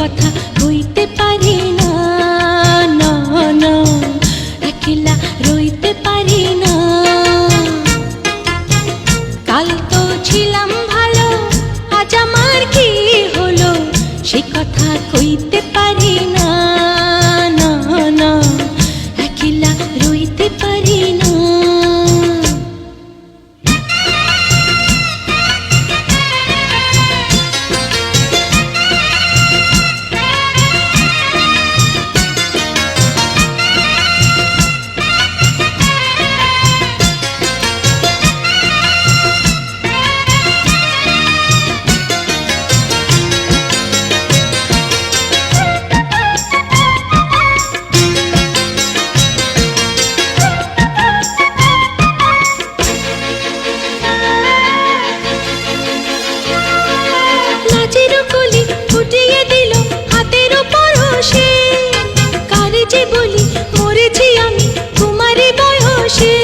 কথা হইতে পারি না, না না একলা রইতে পারি না। কাল তো ছিলাম ভালো, আজ আমার কি হলো, সে কথা কইতে পারি না, না না একলা রইতে পারি না। ফুটিয়ে দিল হাতের পরশে, কারে যে বলি মরেছি আমি কুমারী বয়সে।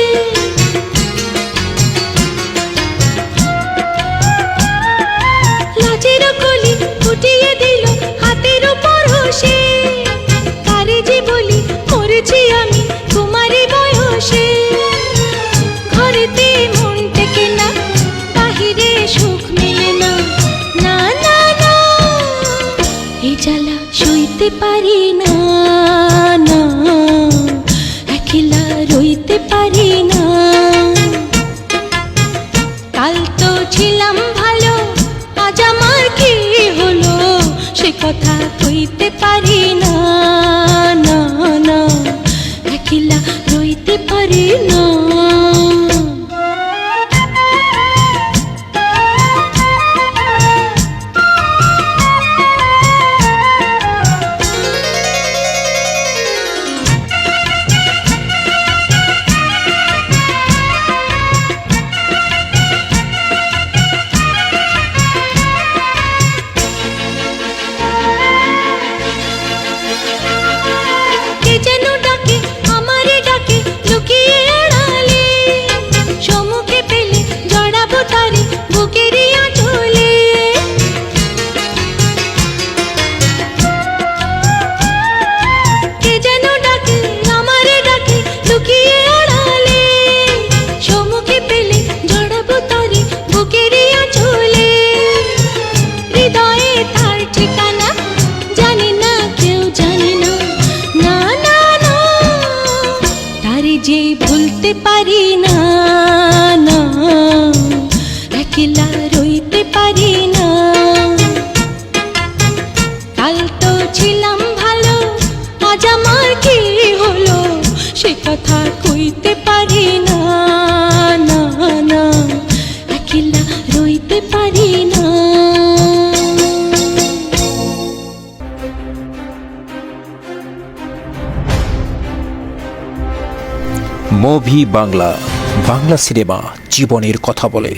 লাজের কলি ফুটিয়ে দিল হাতের পরশে, কারে যে বলি মরেছি আমি কুমারী বয়সে। ঘরেতে মন টেকে না, বাহিরে সুখ মেলে না, না না না এই জ্বালা সইতে পারি না, না একলা রইতে পারি না। কাল তো ছিলাম ভালো, আজ আমার কি হলো, সে কথা কইতে পারি না, না না একলা রইতে পারি না। যে ভুলতে পারি না, না একলা রইতে পারি না। কাল তো ছিলাম ভালো, আজ আমার কি হলো, সে কথা কইতে পারি না, না না একলা রইতে পারি না। মুভি বাংলা, বাংলা সিনেমা জীবনের কথা বলে।